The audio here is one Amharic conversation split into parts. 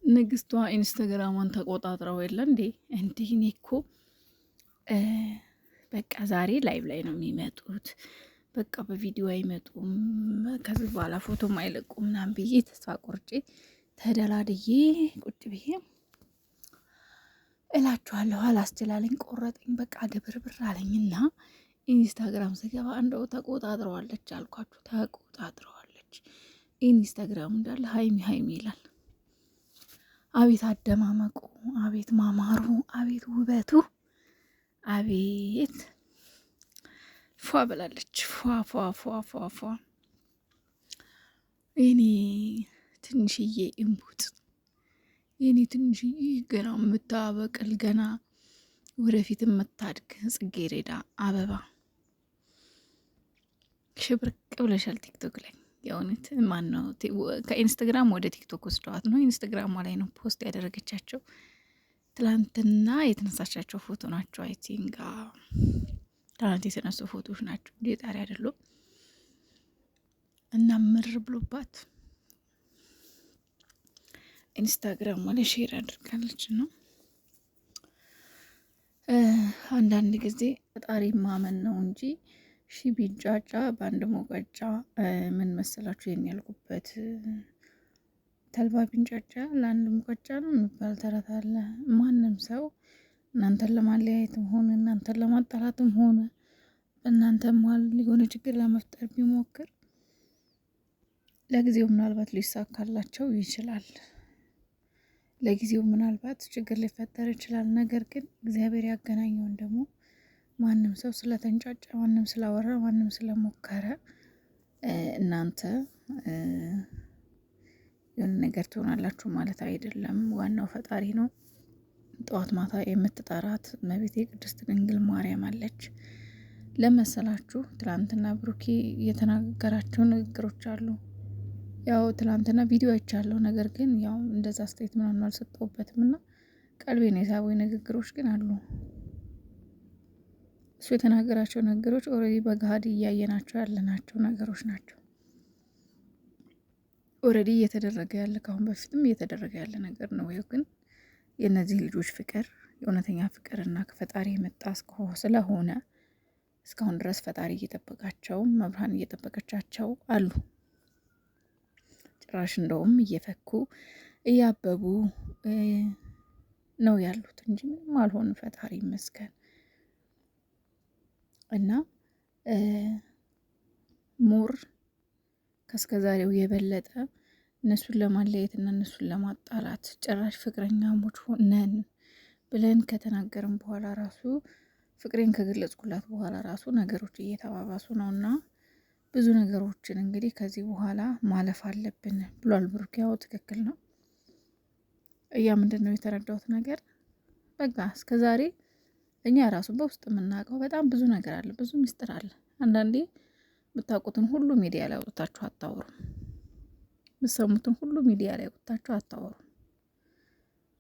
ንግስቷ ኢንስታግራሟን ተቆጣጥረው የለ እንዴ? እንዲህ እኔ እኮ በቃ ዛሬ ላይቭ ላይ ነው የሚመጡት፣ በቃ በቪዲዮ አይመጡም፣ ከዚህ በኋላ ፎቶም አይለቁም ምናምን ብዬ ተስፋ ቆርጬ ተደላድዬ ቁጭ ብዬ እላችኋለሁ። አላስችላለኝ፣ ቆረጠኝ፣ በቃ ድብርብር አለኝና ኢንስታግራም ስገባ እንደው ተቆጣጥረዋለች አልኳችሁ። ተቆጣጥረዋለች። ኢንስታግራም እንዳለ ሀይሚ ሀይሚ ይላል። አቤት አደማመቁ፣ አቤት ማማሩ፣ አቤት ውበቱ፣ አቤት ፏ ብላለች። ፏ ፏ ፏ ፏ ፏ የኔ ትንሽዬ እምቡጥ፣ የኔ ትንሽዬ ገና የምታበቅል ገና ወደፊት የምታድግ ጽጌረዳ አበባ ሽብርቅ ብለሻል ቲክቶክ ላይ። የእውነት ማን ነው ከኢንስታግራም ወደ ቲክቶክ ወስደዋት ነው። ኢንስታግራሟ ላይ ነው ፖስት ያደረገቻቸው። ትላንትና የተነሳቻቸው ፎቶ ናቸው። አይ ቲንክ ትላንት የተነሱ ፎቶዎች ናቸው እንጂ ጣሪ አይደሉም። እና ምር ብሎባት ኢንስታግራም ላይ ሼር አድርጋለች ነው። አንዳንድ ጊዜ ፈጣሪ ማመን ነው እንጂ ሺ ቢጫጫ በአንድ ሞቀጫ። ምን መሰላችሁ የሚያልቁበት ተልባ ቢንጫጫ ለአንድ ሙቀጫ ነው የሚባል ተረት አለ። ማንም ሰው እናንተን ለማለያየትም ሆነ እናንተን ለማጣላትም ሆነ በእናንተ መሀል የሆነ ችግር ለመፍጠር ቢሞክር ለጊዜው ምናልባት ሊሳካላቸው ይችላል። ለጊዜው ምናልባት ችግር ሊፈጠር ይችላል። ነገር ግን እግዚአብሔር ያገናኘውን ደግሞ ማንም ሰው ስለተንጫጫ፣ ማንም ስላወራ፣ ማንም ስለሞከረ እናንተ የሆነ ነገር ትሆናላችሁ ማለት አይደለም። ዋናው ፈጣሪ ነው። ጠዋት ማታ የምትጠራት እመቤቴ ቅድስት ድንግል ማርያም አለች። ለመሰላችሁ ትላንትና ብሩኬ የተናገራቸው ንግግሮች አሉ። ያው ትላንትና ቪዲዮ አይቻለሁ፣ ነገር ግን ያው እንደዛ አስተያየት ምናምን አልሰጠሁበትም እና ቀልቤን የሳቡ ንግግሮች ግን አሉ። እሱ የተናገራቸው ነገሮች ኦልሬዲ በገሃድ እያየናቸው ያለናቸው ነገሮች ናቸው። ኦልሬዲ እየተደረገ ያለ ከአሁን በፊትም እየተደረገ ያለ ነገር ነው። ይኸው ግን የእነዚህ ልጆች ፍቅር የእውነተኛ ፍቅርና ከፈጣሪ የመጣ ስለሆነ እስካሁን ድረስ ፈጣሪ እየጠበቃቸው፣ መብርሃን እየጠበቀቻቸው አሉ። ጭራሽ እንደውም እየፈኩ እያበቡ ነው ያሉት እንጂ ምንም አልሆኑ። ፈጣሪ ይመስገን። እና ሞር ከስከዛሬው የበለጠ እነሱን ለማለየት እና እነሱን ለማጣላት ጭራሽ ፍቅረኛሞች ነን ብለን ከተናገርን በኋላ ራሱ ፍቅሬን ከገለጽኩላት በኋላ ራሱ ነገሮች እየተባባሱ ነው እና ብዙ ነገሮችን እንግዲህ ከዚህ በኋላ ማለፍ አለብን ብሏል ብሩክ። ያው ትክክል ነው። ምንድን ነው የተረዳሁት ነገር በቃ እስከዛሬ እኛ ራሱ በውስጥ የምናውቀው በጣም ብዙ ነገር አለ፣ ብዙ ሚስጥር አለ። አንዳንዴ የምታውቁትን ሁሉ ሚዲያ ላይ ወጥታችሁ አታወሩም። የምትሰሙትን ሁሉ ሚዲያ ላይ ወጥታችሁ አታወሩም።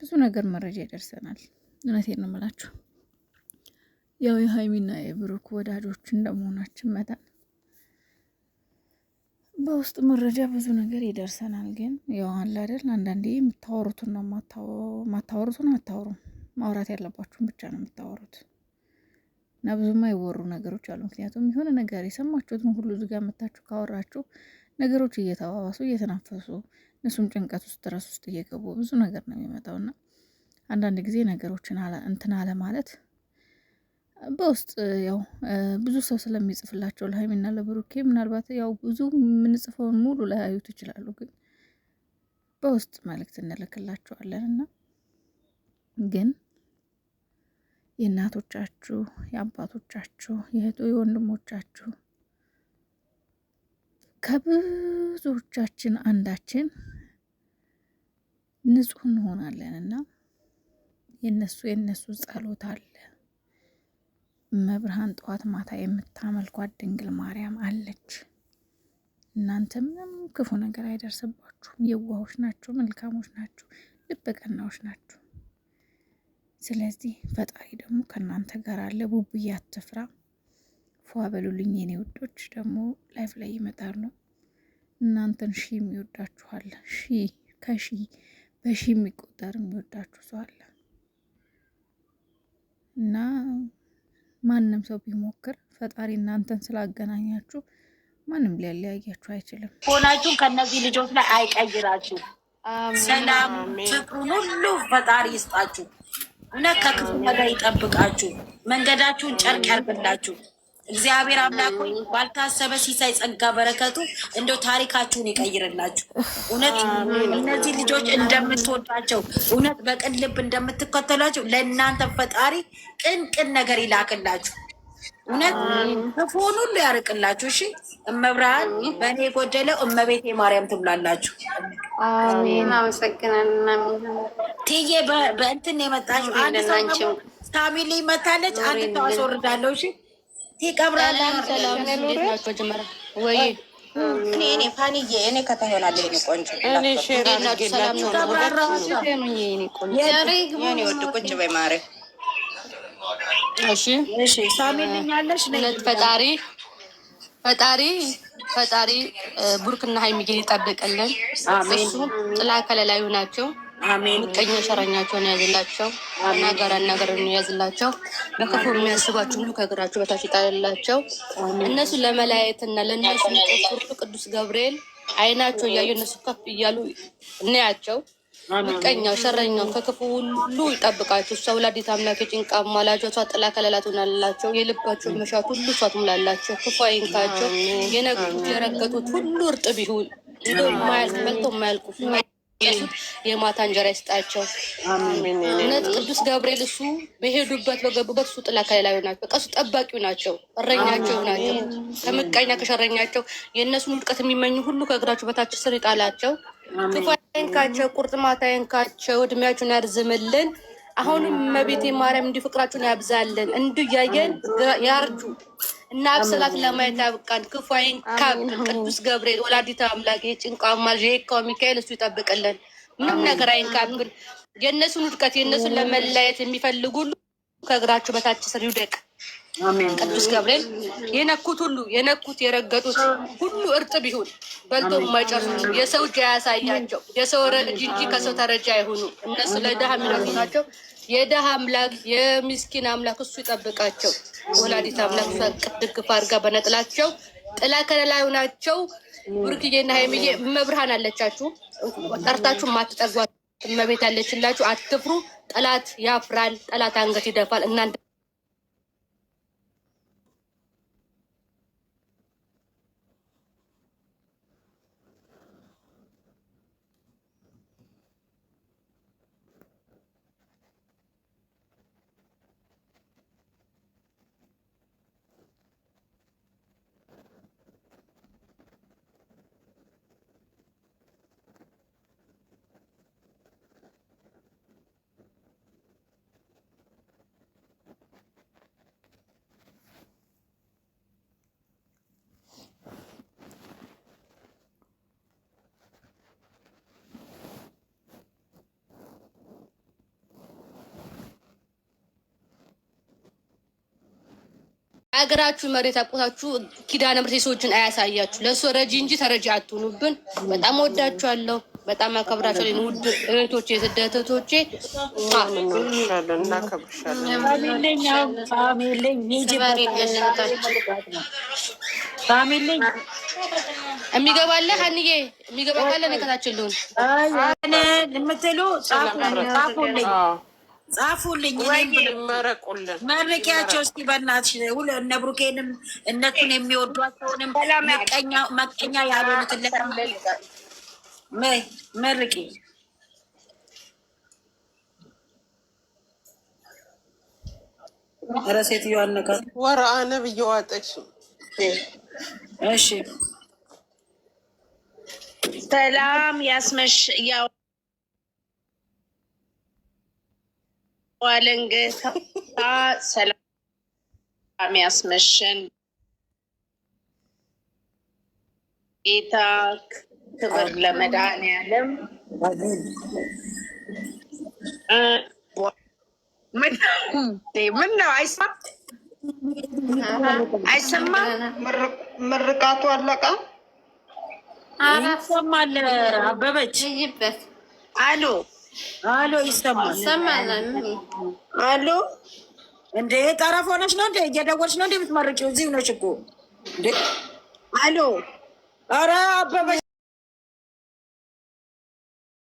ብዙ ነገር መረጃ ይደርሰናል። እውነቴን ነው የምላችሁ። ያው የሀይሚና የብሩክ ወዳጆች እንደመሆናችን መጠን በውስጥ መረጃ ብዙ ነገር ይደርሰናል። ግን ያው አለ አይደል፣ አንዳንዴ የምታወሩትን ነው ማታወሩትን አታወሩም። ማውራት ያለባችሁን ብቻ ነው የምታወሩት እና ብዙ የማይወሩ ነገሮች አሉ። ምክንያቱም የሆነ ነገር የሰማችሁትን ሁሉ እዚጋ መታችሁ ካወራችሁ ነገሮች እየተባባሱ እየተናፈሱ እነሱም ጭንቀት ውስጥ ድረስ ውስጥ እየገቡ ብዙ ነገር ነው የሚመጣውና አንዳንድ ጊዜ ነገሮችን እንትን አለ ማለት በውስጥ ያው ብዙ ሰው ስለሚጽፍላቸው ለሀይሚና ለብሩኬ ምናልባት ያው ብዙ የምንጽፈውን ሙሉ ላያዩት ይችላሉ። ግን በውስጥ መልእክት እንልክላቸዋለን እና ግን የእናቶቻችሁ፣ የአባቶቻችሁ፣ የእህቶ የወንድሞቻችሁ ከብዙዎቻችን አንዳችን ንጹህ እንሆናለን እና የነሱ ጸሎት አለ። መብርሃን ጠዋት ማታ የምታመልኳት ድንግል ማርያም አለች። እናንተ ምንም ክፉ ነገር አይደርስባችሁም። የዋሆች ናቸው፣ መልካሞች ናቸው፣ ልበቀናዎች ናቸው። ስለዚህ ፈጣሪ ደግሞ ከእናንተ ጋር አለ። ቡቡዬ አትፍራ። ፏ በሉልኝ የኔ ውዶች። ደግሞ ላይፍ ላይ ይመጣሉ። እናንተን ሺ የሚወዳችኋል፣ ሺ ከሺ በሺ የሚቆጠር የሚወዳችሁ ሰው አለ እና ማንም ሰው ቢሞክር ፈጣሪ እናንተን ስላገናኛችሁ ማንም ሊያለያያችሁ አይችልም። ሆናችሁን ከነዚህ ልጆች ላይ አይቀይራችሁ። ሰላም ፍቅሩን ሁሉ ፈጣሪ ይስጣችሁ። እውነት ከክፉ ነገር ይጠብቃችሁ። መንገዳችሁን ጨርቅ ያርግላችሁ። እግዚአብሔር አምላክ ሆይ ባልታሰበ ሲሳይ ጸጋ በረከቱ እንደው ታሪካችሁን ይቀይርላችሁ። እውነት እነዚህ ልጆች እንደምትወዷቸው እውነት በቅን ልብ እንደምትከተሏቸው ለእናንተ ፈጣሪ ቅን ነገር ይላክላችሁ። እውነት ክፉን ሁሉ ያርቅላችሁ። እሺ እመብርሃን በእኔ የጎደለው እመቤቴ ማርያም ትብላላችሁ። አሜን። አመሰግናለሁ። ትዬ በእንትን የመጣችሁ አንድ ሰው ታሚሊ መታለች። አንድ ሰው አስወርዳለሁ። እሺ እኔ ፋንዬ እኔ ከተሆናለ የኔ ቆንጆ የኔ ወድ ቁጭ በይ ማሬ። እሺ ሳሚልኛለሽ ፈጣሪ ቡርክና ሀይሚጌን ይጠብቅልን። እሱ ጥላ ከለላዩ ናቸው። ምቀኛ ሸረኛቸውን ያዝላቸው። ነገርን ያዝላቸው። በክፉ የሚያስባችሁ ሁሉ ከእግራቸው በታች ይጣልላቸው። እነሱ ለመለያየትና ለእነሱ ሁሉ ቅዱስ ገብርኤል አይናቸው እያዩ እነሱ ከፍ እያሉ እናያቸው። ምቀኛው ሸረኛው ከክፉ ሁሉ ይጠብቃቸው። እሷ ወላዲተ አምላክ የጭንቃ ማላጇ እሷ ጥላ ከለላ ትሆናላቸው። የልባቸው መሻት ሁሉ እሷ ትሙላላቸው። ክፉ አይንካቸው። የነጉት የረገጡት ሁሉ እርጥብ ይሁን። ማያልቅ በልቶ የማያልቁ የማታ እንጀራ ይስጣቸው። እውነት ቅዱስ ገብርኤል እሱ በሄዱበት በገቡበት እሱ ጥላ ከለላ ናቸው። በቃ እሱ ጠባቂው ናቸው፣ እረኛቸው ናቸው። ከምቀኛ ከሸረኛቸው የእነሱን ውድቀት የሚመኙ ሁሉ ከእግራቸው በታች ስር ይጣላቸው። ክፉ አይንካቸው፣ ቁርጥማት አይንካቸው። እድሜያቸውን ያርዝምልን። አሁንም እመቤቴ ማርያም እንዲህ ፍቅራችሁን ያብዛልን። እንዲህ እያየን ያርጁ እና አብሰላት ለማየት ያብቃን። ክፉ አይንካብን። ቅዱስ ገብርኤል ወላዲተ አምላክ የጭንቋ አማላጅ የካው ሚካኤል እሱ ይጠብቅልን። ምንም ነገር አይንካብን። የእነሱን ውድቀት የእነሱን ለመለየት የሚፈልጉ ሁሉ ከእግራቸው በታች ስር ይውደቅ። ቅዱስ ገብርኤል የነኩት ሁሉ የረገጡት ሁሉ እርጥብ ይሁን። በልቶ የማይጨርሱ የሰው እጅ አያሳያቸው። የሰው ረጅ እንጂ ከሰው ተረጃ አይሆኑ። እነሱ ለድሃ የሚረዱ ናቸው። የድሃ አምላክ የምስኪን አምላክ እሱ ይጠብቃቸው። ወላዲተ አምላክ ቅድግፍ አድርጋ በነጥላቸው ጥላ ከለላዩ ናቸው። ብሩክዬና ሀይሚዬ መብርሃን አለቻችሁ። ጠርታችሁ ማትጠጓት እመቤት አለችላችሁ። አትፍሩ። ጠላት ያፍራል። ጠላት አንገት ይደፋል። እናንተ ሀገራችሁ መሬት አቆታችሁ ኪዳነ ምሕረት የሰዎችን አያሳያችሁ። ለእሱ ረጂ እንጂ ተረጂ አትሆኑብን። በጣም ወዳችኋለሁ። በጣም አከብራችኋለሁ። ውድ እህቶቼ፣ የስደት እህቶቼ የሚገባለ ሀንዬ የሚገባ ካለ ነከታችሁልን የምትሉ ጻፉልኝ። መርቂያቸው እስኪ በእናትሽ እነ ብሩኬንም እነሱን የሚወዷቸውንም መቀኛ ያልሆኑትን መርቂ። ኧረ ሴትዮዋ አነካት ወረአነብ እየዋጠች። እሺ ሰላም ያስመሽ ዋለንገታ ሰላም ያስመሸን ጌታ። ክብር ለመድኃኒዓለም። ምን ነው አይሰማም? ምርቃቱ አለቃ ይሰማል። አበበች ይበት አሎ አሎ ይሰማል? ይሰማል። አሎ እንዴ ጠረፍ ሆነች ነው እንዴ? እየደወልሽ ነው እንዴ የምትመርቂው? እዚሁ ነሽ እኮ እንዴ? አሎ ኧረ አበበች